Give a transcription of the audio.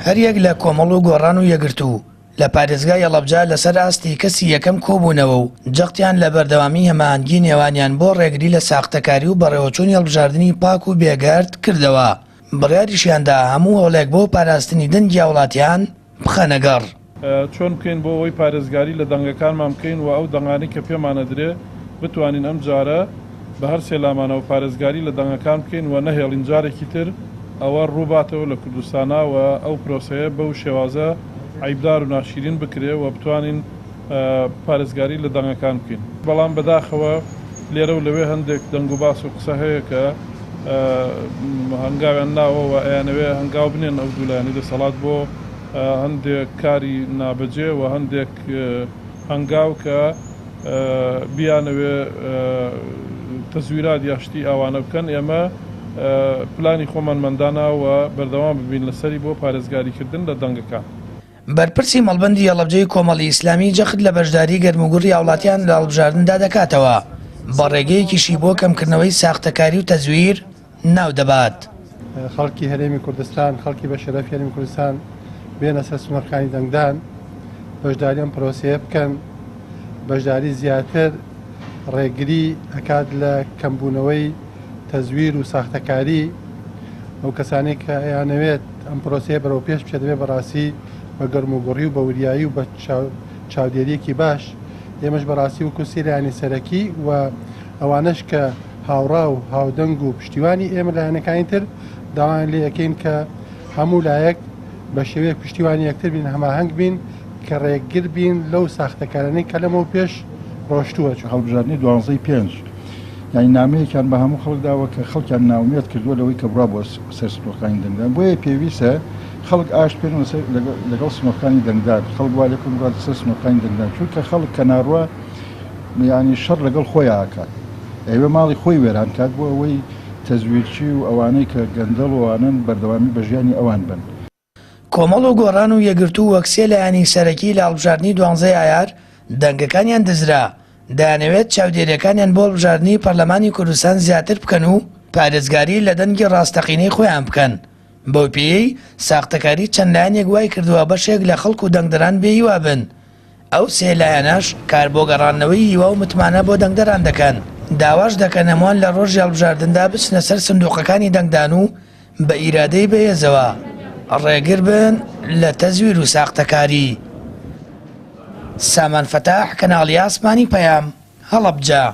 هەریەک لە کۆمەڵ و گۆڕان و یەگرتوو لە پارێزگای هەڵەبجە لەسەر ئاستی کەسی یەکەم کۆبوونەوە و جەختیان لە بەردەوامی هەماهەنگی نێوانیان بۆ ڕێگری لە ساختەکاری و بەڕێوەچوونی هەڵبژاردننی پاک و بێگارد کردەوە. بڕیاریشیاندا هەموو هەوڵێک بۆ پاراستنی دەنگی وڵاتیان بخەنەگەڕ. چۆن بکەین بۆ ئەوەی پارێزگاری لە دەنگەکانمان بکەین و ئەو دەنگانی کە پێمانە درێ بتوانین ئەم جارە بە هەر سێلامانەوە پارێزگاری لە دەنگەکان بکەین و نەهێڵین جارێکی تر ئەوە ڕووباتەوە لە کوردستانە و ئەو پرۆسەیە بەو شێوازە عیبدار و ناشرین بکرێ و بتوانین پارێزگاری لە دەنگەکان بکەین. بەڵام بەداخەوە لێرە و لەوێ هەندێک دەنگ و باس و قسە هەیە کە هەنگاویان ناوەوە ئەیانەوێ هەنگاو بنێن ئەو دوولایانی دەسەڵات بۆ هەندێک کاری نابەجێ و هەندێک هەنگاو کە بیانەوێ تەزویرات یاشتی ئەوانە بکەن. ئێمە پلانی خۆمانمەندانە و بەردەوام ببین لەسەری بۆ پارێزگاریکردن لە دەنگەکان. بەرپرسی مەڵبەندی هەڵەبجەی کۆمەڵی ئیسلامی جەخت لە بەشداری گەرموگوڕی هاوڵاتیان لە هەڵبژاردندا دەکاتەوە بە ڕێگەیەکیشی بۆ کەمکردنەوەی ساختەکاری و تەزویر ناو دەبات. خەڵکی هەرێمی کوردستان، خەڵکی بە شەرەفی هەرێمی کوردستان بێنە سەر سنوورخانی دەنگدان، بەشداری ئەم پرۆسەیە بکەن، بەشداری زیاتر ڕێگری ئەکات لە کەمبوونەوەی تەزویر و ساختەکاری. ئەو کەسانێک کە ئەیانەوێت ئەم پرۆسەیە بەرەو پێش بچێت دەبێت بەڕاستی بە گەرموگوڕی و بە وریایی و بە چاودێریەکی باش. ئێمەش بەڕاستی و کوسیرانی سەرەکی و ئەوانش کە هاوڕا و هاودەنگ و پشتیوانی ئێمە لایەنەکانی تر داوان لێ یەکەین کە هەموو لایەک بە شێوەیەک پشتیوانی یەکتر بین، هەماهەنگ بین کە ڕێگر بین لەو ساختەکارانەی کە لەمەوە پێش ڕۆشتووە. هەڵبژاردننی 12/5 یعنی نامەیەکیان بە هەموو خەڵکداوە کە خەڵکیان ناومێت کردووە لەوەی کە بڕا بۆ سەر سنوورخانی دەنگدان. بۆیە پێویستە خەڵک ئاشت پێن لەگەڵ سنوورخانی دەنگدان، خەڵک وا لەکەم ڕات سەر سنوورخانی دەنگدان، چونکە خەڵک کە ناڕوە یعنی شەڕ لەگەڵ خۆیان ئاکات، ئەوێ ماڵی خۆی وێران کات بۆ ئەوەی تەزویرچی و ئەوانەی کە گەندەڵ وانن بەردەوامی بە ژیانی ئەوان بن. کۆمەڵ و گۆڕان و یەگرتوو وەک سێ لایەنی سەرەکی لە هەڵبژاردننی 12 ئایار دەنگەکانیان دزرا، دەیانەوێت چاودێریەکانیان بۆ هەڵبژاردننی پەرلەمانی کوردستان زیاتر بکەن و پارێزگاری لە دەنگی ڕاستەقینەی خۆیان بکەن. بەو پێی ساختەکاری چەند لایەنێک وای کردووە بەشێک لە خەڵک و دەنگدەران بێهیوا بن. ئەو سێ لایەنەش کار بۆ گەڕاندنەوەی هیوا و متمانە بۆ دەنگدەران دەکەن. داواش دەکەن هەمووان لە ڕۆژی هەڵبژاردندا بچنە سەر سندوقەکانی دەنگدان و بە ئیرادەی بەهێزەوە ڕێگر بن لە تەزویر و ساختەکاری. سامان فەتاح، کەناڵی ئاسمانی پەیام، هەڵەبجە.